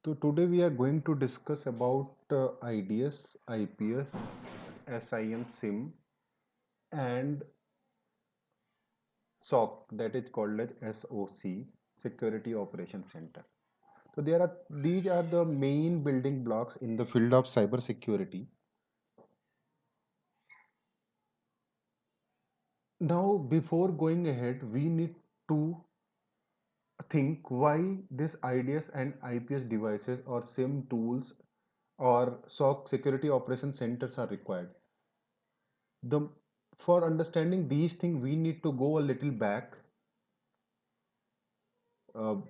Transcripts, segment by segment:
So today we are going to discuss about IDS, IPS, SIM, SIM, and SOC, that is called as SOC, Security Operations Center. So these are the main building blocks in the field of cybersecurity. Now, before going ahead, we need to think why this IDS and IPS devices or SIM tools or SOC Security Operations Centers are required. The For understanding these things we need to go a little back.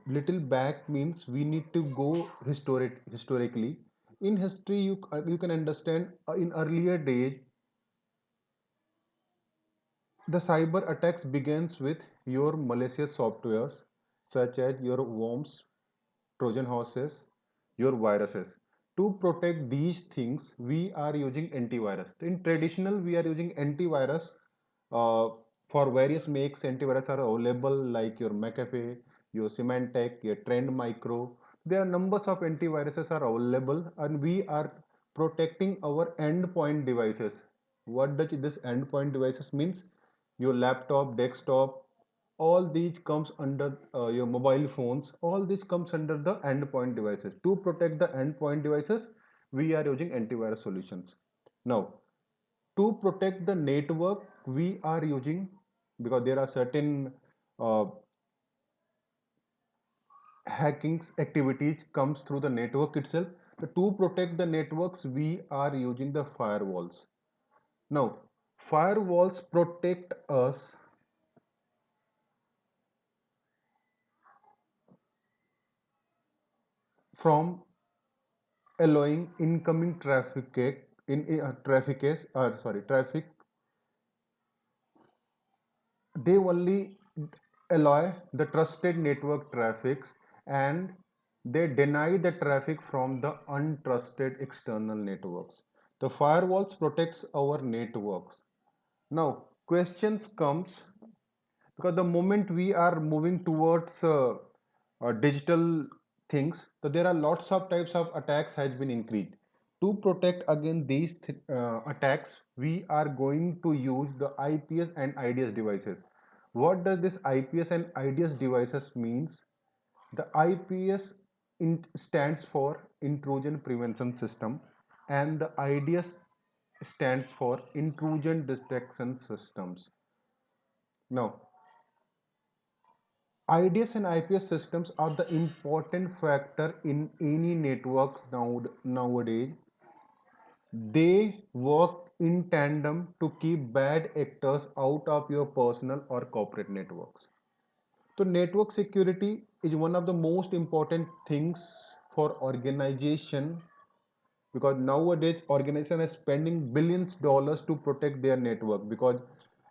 Little back means we need to go historically. In history, you can understand in earlier days the cyber attacks begins with your malicious softwares such as your worms, Trojan horses, your viruses. To protect these things, we are using antivirus. In traditional, we are using antivirus. Uh, for various makes, antivirus are available like your McAfee, your Symantec, your Trend Micro. There are numbers of antiviruses are available, and we are protecting our endpoint devices. What does this endpoint devices means? Your laptop, desktop, all these comes under your mobile phones. All this comes under the endpoint devices. To protect the endpoint devices, we are using antivirus solutions. Now, to protect the network we are using, because there are certain uh, hacking activities comes through the network itself. So to protect the networks we are using the firewalls. Now, firewalls protect us from allowing incoming traffic. They only allow the trusted network traffics, and they deny the traffic from the untrusted external networks. The firewalls protects our networks. Now questions comes, because the moment we are moving towards digital things, so there are lots of types of attacks has been increased. To protect against these attacks, we are going to use the IPS and IDS devices. What does this IPS and IDS devices means? The IPS stands for Intrusion Prevention System, and the IDS stands for Intrusion Detection Systems. Now, IDS and IPS systems are the important factor in any networks nowadays. They work in tandem to keep bad actors out of your personal or corporate networks. So network security is one of the most important things for organization, because nowadays organization is spending billions dollars to protect their network. Because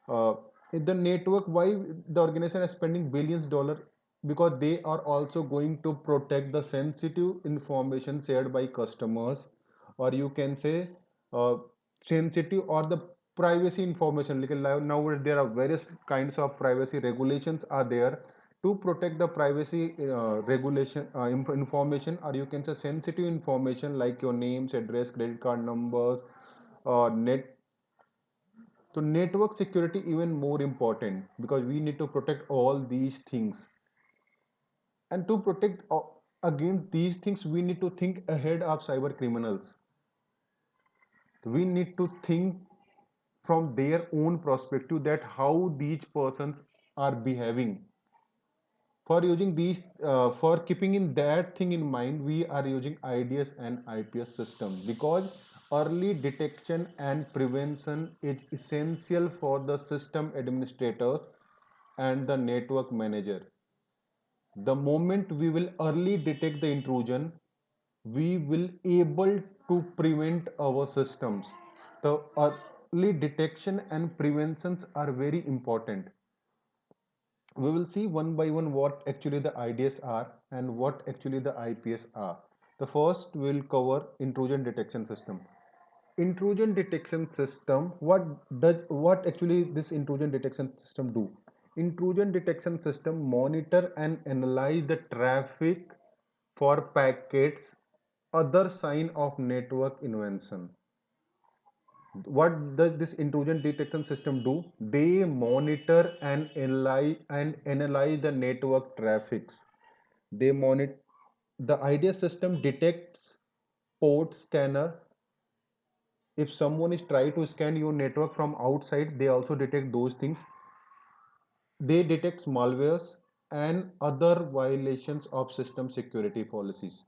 uh, in the network, why the organization is spending billions dollar? Because they are also going to protect the sensitive information shared by customers, or you can say uh, sensitive or the privacy information. Like now there are various kinds of privacy regulations are there. To protect the privacy information, or you can say sensitive information like your names, address, credit card numbers, net so network security even more important, because we need to protect all these things. And to protect against these things, we need to think ahead of cyber criminals. We need to think from their own perspective that how these persons are behaving. For using these, for keeping in that thing in mind, we are using IDS and IPS system, because early detection and prevention is essential for the system administrators and the network manager. The moment we will early detect the intrusion, we will able to prevent our systems. The early detection and preventions are very important. We will see one by one what actually the IDS are and what actually the IPS are. The first will cover intrusion detection system. Intrusion detection system, what actually this intrusion detection system do? Intrusion detection system monitor and analyze the traffic for packets, other sign of network invention. What does this intrusion detection system do? They monitor and analyze the network traffics. They monitor the IDS system detects port scanner. If someone is trying to scan your network from outside, they also detect those things. They detect malwares and other violations of system security policies.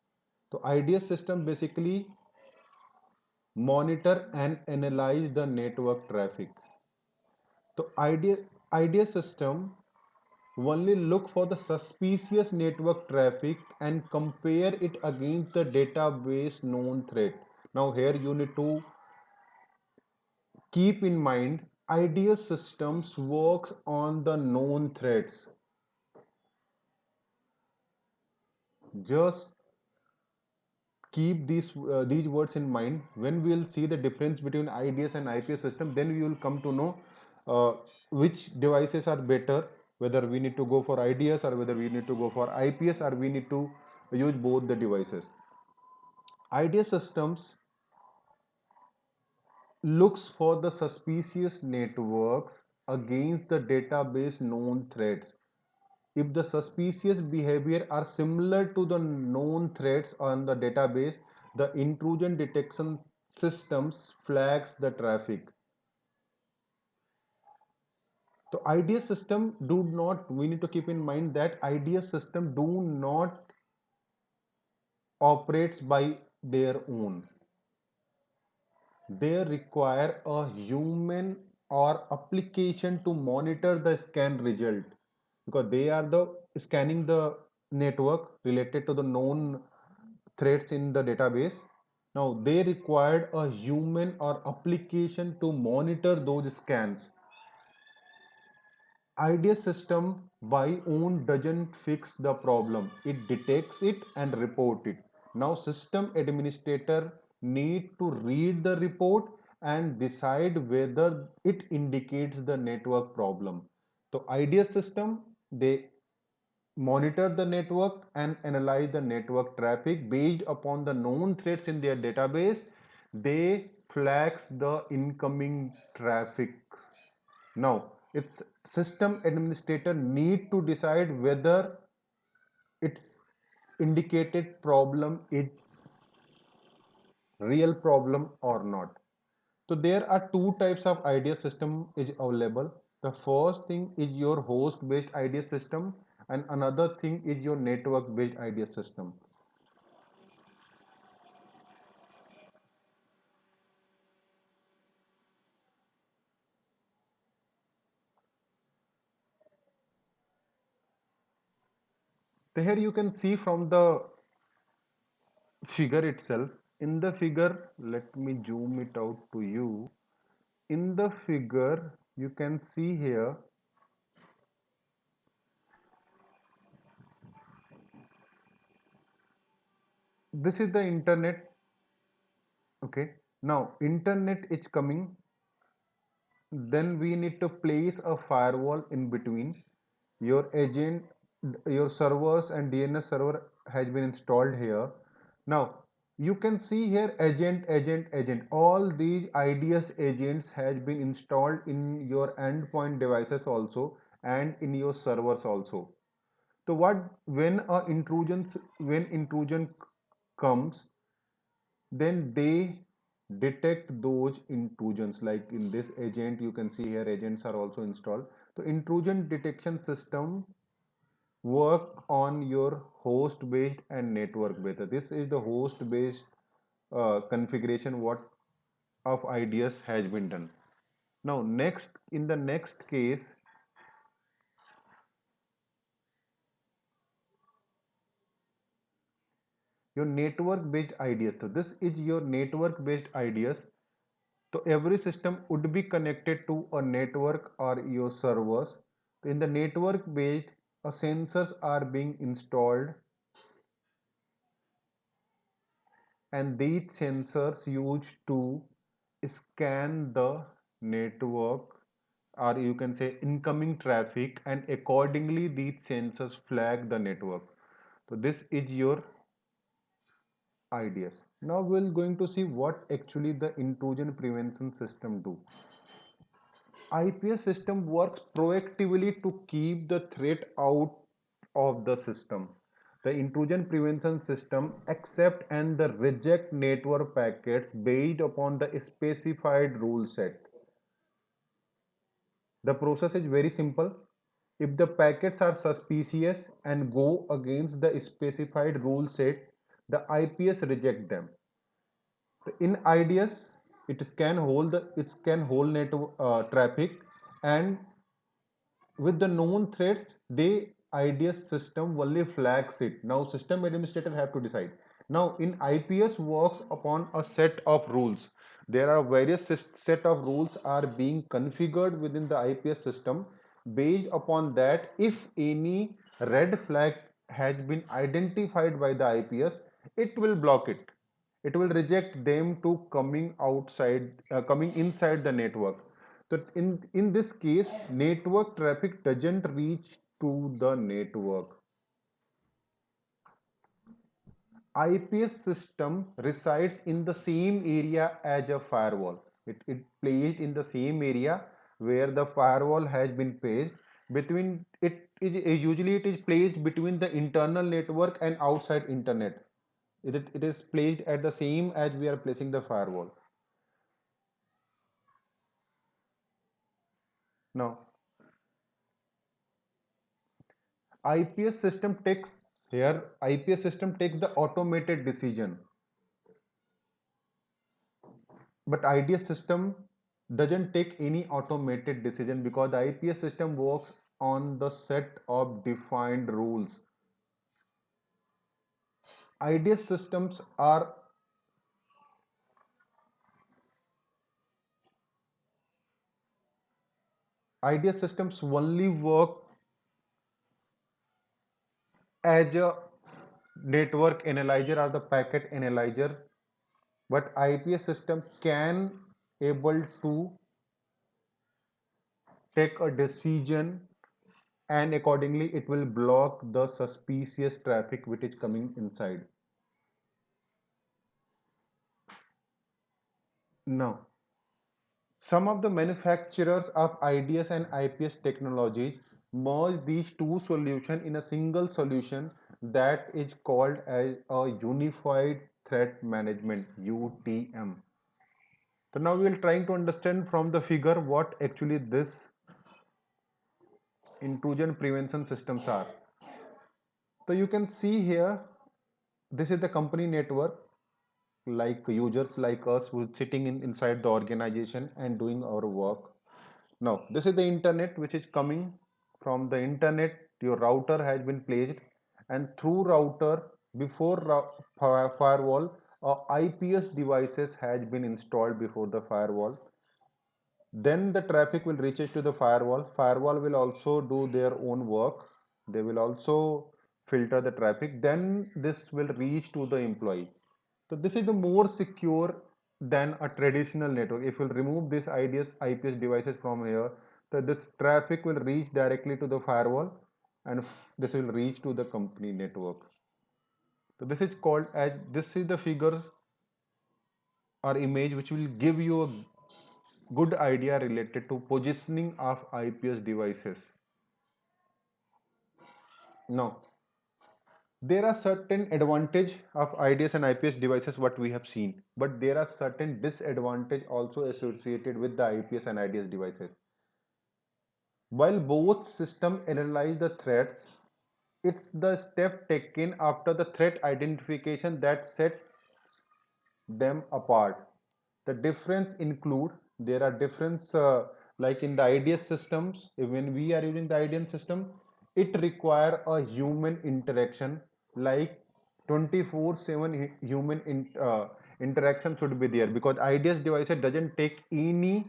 So IDS system basically monitor and analyze the network traffic. So IDS system only look for the suspicious network traffic and compare it against the database known threat. Now here you need to keep in mind IDS systems works on the known threats. Just keep these words in mind. When we will see the difference between IDS and IPS system, then we will come to know uh, which devices are better, whether we need to go for IDS or whether we need to go for IPS or we need to use both the devices. IDS systems looks for the suspicious networks against the database known threats. If the suspicious behavior are similar to the known threats on the database, the intrusion detection systems flags the traffic. So IDS system do not, we need to keep in mind that IDS system do not operates by their own. They require a human or application to monitor the scan result, because they are the scanning the network related to the known threats in the database. Now they required a human or application to monitor those scans. IDS system by own doesn't fix the problem. It detects it and report it. Now system administrator need to read the report and decide whether it indicates the network problem. So IDS system, they monitor the network and analyze the network traffic based upon the known threats in their database. They flags the incoming traffic. Now its system administrator need to decide whether its indicated problem is real problem or not. So there are two types of IDS system is available. The first thing is your host based IDS system and another thing is your network based IDS system. So here you can see from the figure itself. In the figure, let me zoom it out to you. In the figure, you can see here, this is the internet. Okay, now internet is coming, then we need to place a firewall in between. Your agent, your servers and DNS server has been installed here. Now you can see here agent. All these IDS agents has been installed in your endpoint devices also and in your servers also. So what when intrusion comes, then they detect those intrusions. Like in this agent, you can see here agents are also installed. So intrusion detection system work on your host based and network based. This is the host based configuration what of IDS has been done. Now next, in the next case, your network based IDS. So this is your network based IDS. So every system would be connected to a network or your servers. In the network based, sensors are being installed and these sensors used to scan the network, or you can say incoming traffic, and accordingly these sensors flag the network. So this is your IDS. Now we're going to see what actually the intrusion prevention system do. IPS system works proactively to keep the threat out of the system. The intrusion prevention system accept and the reject network packets based upon the specified rule set. The process is very simple. If the packets are suspicious and go against the specified rule set, the IPS reject them. In IDS, it can hold network traffic, and with the known threats, the IDS system only flags it. Now, system administrator have to decide. Now, in IPS works upon a set of rules. There are various set of rules are being configured within the IPS system. Based upon that, if any red flag has been identified by the IPS, it will block it. It will reject them to coming inside the network. So in this case, network traffic doesn't reach to the network. IPS system resides in the same area as a firewall. It placed in the same area where the firewall has been placed. Usually it is placed between the internal network and outside internet. It is placed at the same as we are placing the firewall. Now, IPS system takes the automated decision, but IDS system doesn't take any automated decision because the IPS system works on the set of defined rules. IDS systems are IDS systems only work as a network analyzer or the packet analyzer, but IPS system can able to take a decision, and accordingly it will block the suspicious traffic which is coming inside. Now, some of the manufacturers of IDS and IPS technologies merge these two solutions in a single solution that is called as a Unified Threat Management UTM. So now we are trying to understand from the figure what actually this intrusion prevention systems are. So you can see here, this is the company network, like users like us who sitting inside the organization and doing our work. Now, this is the internet which is coming from the internet. Your router has been placed, and through router, before firewall, IPS devices has been installed before the firewall. Then the traffic will reaches to the firewall. Firewall will also do their own work. They will also filter the traffic. Then this will reach to the employee. So this is the more secure than a traditional network. If we'll remove this IPS devices from here, so this traffic will reach directly to the firewall, and this will reach to the company network. So this is called as, this is the figure or image which will give you a good idea related to positioning of IPS devices. Now, there are certain advantage of IDS and IPS devices what we have seen, but there are certain disadvantage also associated with the IPS and IDS devices. While both systems analyze the threats, it's the step taken after the threat identification that sets them apart. The difference include, there are difference like in the IDS systems, when we are using the IDS system, it require a human interaction, like 24/7 human interaction should be there, because IDS devices doesn't take any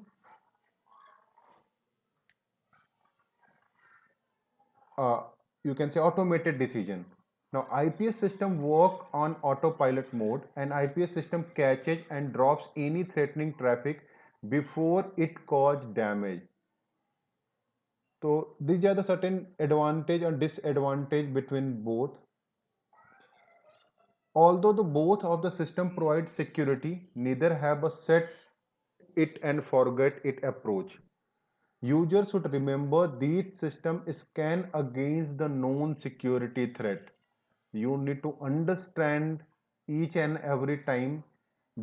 uh, you can say automated decision. Now IPS system work on autopilot mode, and IPS system catches and drops any threatening traffic before it cause damage. So these are the certain advantage or disadvantage between both. Although the both of the system provide security, neither have a set it and forget it approach. Users should remember these systems scan against the known security threat. You need to understand each and every time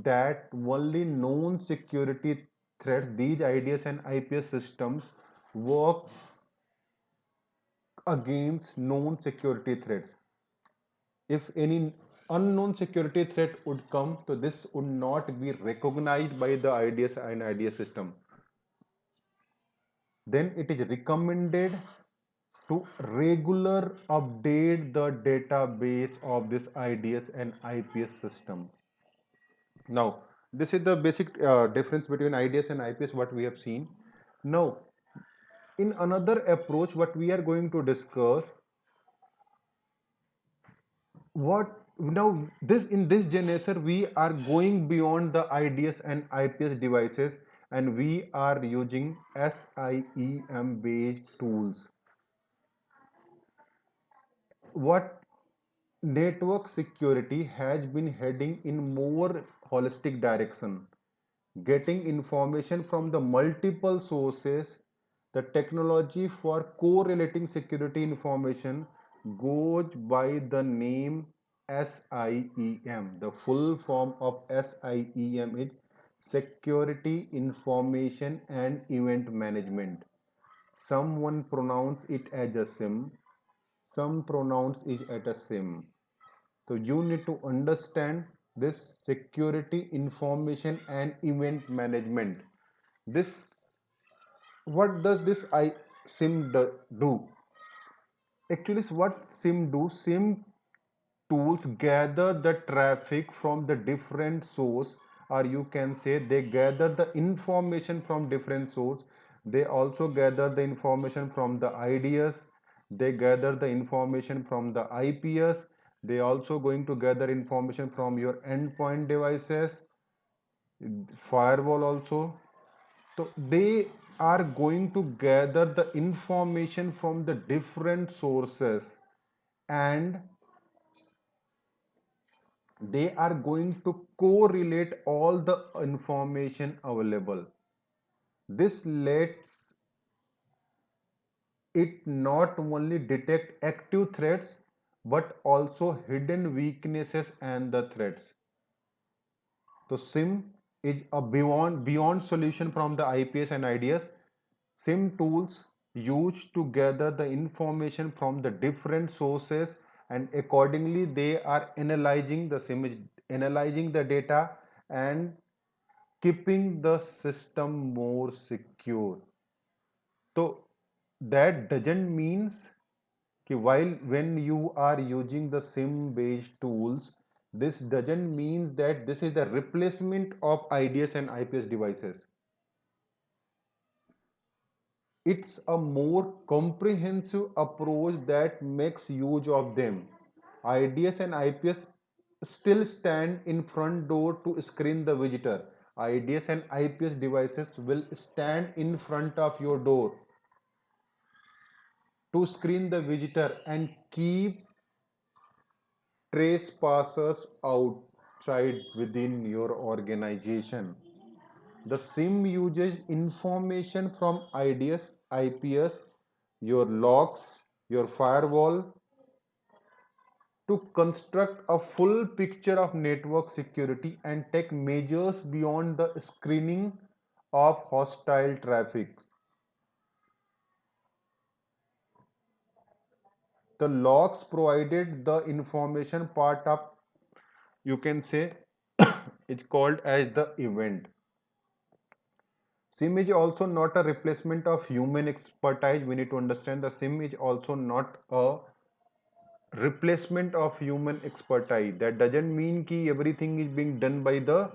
that only known security threats, these IDS and IPS systems work against known security threats. If any unknown security threat would come, so this would not be recognized by the IDS and IDS system. Then it is recommended to regular update the database of this IDS and IPS system. Now, this is the basic difference between IDS and IPS what we have seen. Now, in another approach, what we are going to discuss, what now this in this generation we are going beyond the IDS and IPS devices, and we are using SIEM based tools. What network security has been heading in more holistic direction, getting information from the multiple sources. The technology for correlating security information goes by the name SIEM. The full form of SIEM is Security Information and Event Management. Someone pronounce it as a SIM, some pronounce it as a SIM. So you need to understand this security information and event management. This, what does this SIM do? Actually, what SIM do? SIM tools gather the traffic from the different source, or you can say they gather the information from different source. They also gather the information from the IDS. They gather the information from the IPS. They also going to gather information from your endpoint devices, firewall also. So they are going to gather the information from the different sources, and they are going to correlate all the information available. This lets it not only detect active threats but also hidden weaknesses and the threats. So SIM is a beyond solution from the IPS and IDS. SIM tools used to gather the information from the different sources, and accordingly they are analyzing the SIM, analyzing the data and keeping the system more secure. So that doesn't means कि while when you are using the SIM based tools, this doesn't mean that this is the replacement of IDS and IPS devices. It's a more comprehensive approach that makes use of them. IDS and IPS still stand in front door to screen the visitor. IDS and IPS devices will stand in front of your door to screen the visitor and keep trespassers outside within your organization. The SIM uses information from IDS, IPS, your logs, your firewall to construct a full picture of network security and take measures beyond the screening of hostile traffic. The logs provided the information part of, you can say, it's called as the event. SIM is also not a replacement of human expertise. We need to understand the SIM is also not a replacement of human expertise. That doesn't mean that everything is being done by the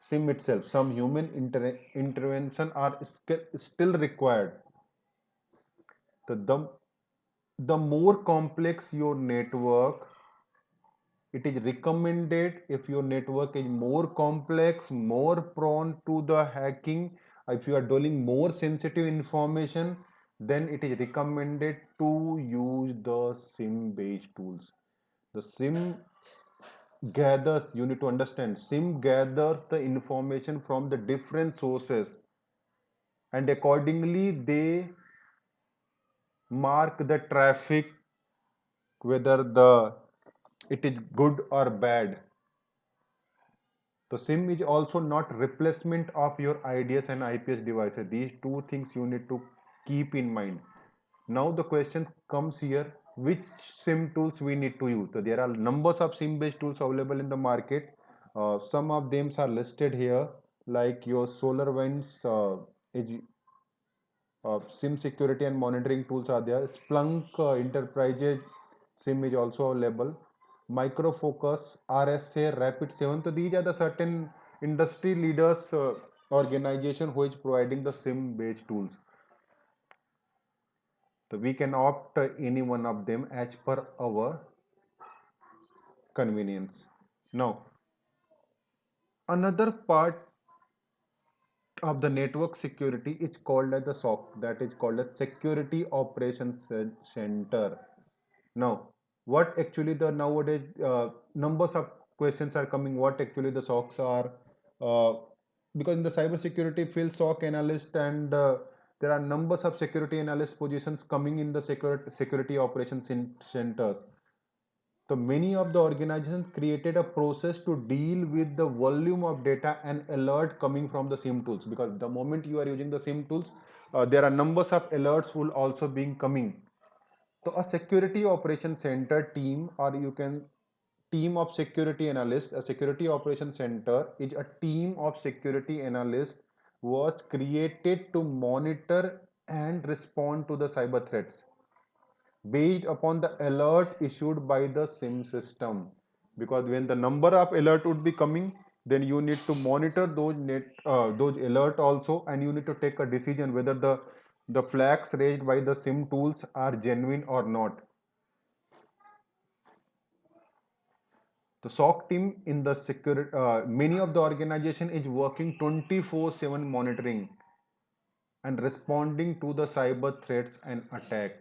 SIM itself. Some human intervention are still required. The more complex your network, it is recommended, if your network is more complex, more prone to the hacking, if you are dealing more sensitive information, then it is recommended to use the SIM based tools. The SIM gathers, you need to understand, SIEM gathers the information from the different sources, and accordingly they mark the traffic, whether the it is good or bad. So SIM is also not replacement of your IDS and IPS devices. These two things you need to keep in mind. Now the question comes here, which SIM tools we need to use. So there are numbers of SIM based tools available in the market. Some of them are listed here, like your SolarWinds SIM security and monitoring tools are there. Splunk Enterprise SIM is also available. Micro Focus, RSA, Rapid 7. So these are the certain industry leaders organization who is providing the SIM based tools. So we can opt any one of them as per our convenience. Now, another part of the network security is called as the SOC, that is called as Security Operations Center. Now, what actually the nowadays numbers of questions are coming, what actually the SOCs are, because in the cybersecurity field, SOC analyst and there are numbers of security analyst positions coming in the security operations centers. So many of the organizations created a process to deal with the volume of data and alert coming from the SIM tools, because the moment you are using the SIM tools, there are numbers of alerts will also being coming. So a security operation center team, or you can team of security analysts, a security operation center is a team of security analysts was created to monitor and respond to the cyber threats based upon the alert issued by the SIM system. Because when the number of alert would be coming, then you need to monitor those alert also, and you need to take a decision whether the flags raised by the SIM tools are genuine or not. The SOC team in the security, many of the organization is working 24/7 monitoring and responding to the cyber threats and attack.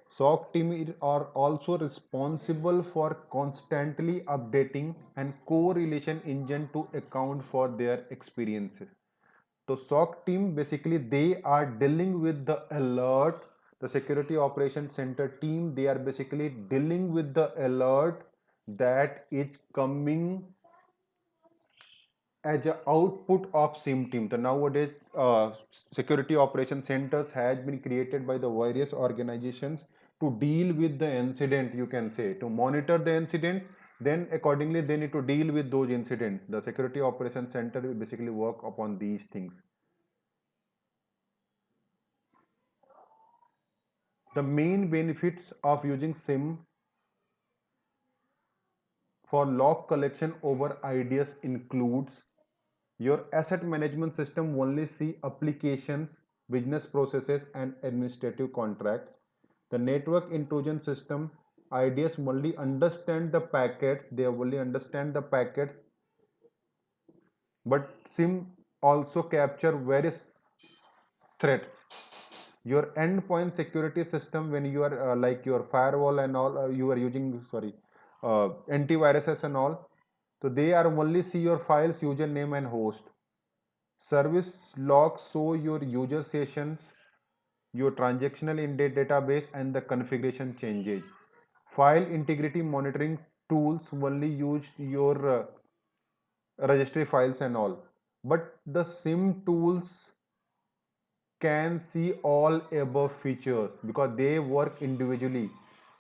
SOC team are also responsible for constantly updating and correlation engine to account for their experiences. So SOC team basically they are dealing with the alert. The security operations center team, they are basically dealing with the alert that is coming as an output of SIM team. The nowadays security operation centers has been created by the various organizations to deal with the incident, you can say, to monitor the incidents, then accordingly they need to deal with those incidents. The security operation center will basically work upon these things. The main benefits of using SIM for log collection over IDS includes your asset management system only see applications, business processes and administrative contracts. The network intrusion system IDS only understand the packets, they only understand the packets, but SIM also capture various threats. Your endpoint security system, when you are like your firewall and all, you are using antiviruses and all, so they are only see your files, username and host. Service logs show your user sessions, your transactional in database and the configuration changes. File integrity monitoring tools only use your registry files and all. But the SIM tools can see all above features because they work individually.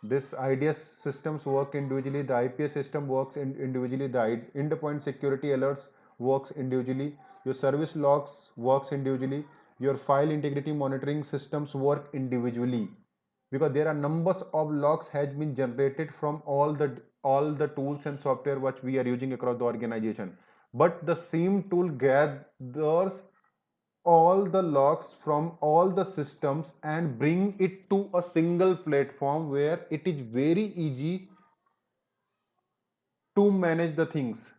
This IDS systems work individually, the IPS system works individually, the endpoint security alerts works individually, your service logs works individually, your file integrity monitoring systems work individually, because there are numbers of logs has been generated from all the tools and software which we are using across the organization. But the same tool gathers all the logs from all the systems and bring it to a single platform where it is very easy to manage the things.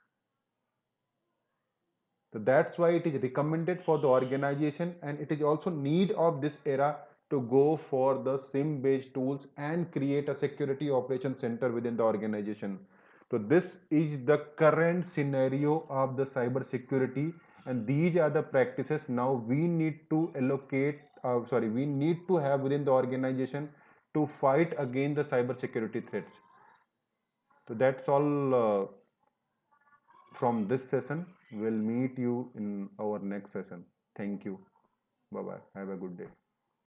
So that's why it is recommended for the organization, and it is also need of this era to go for the SIM based tools and create a security operation center within the organization. So this is the current scenario of the cyber security, and these are the practices now we need to allocate. We need to have within the organization to fight against the cyber security threats. So that's all from this session. We'll meet you in our next session. Thank you. Bye bye. Have a good day.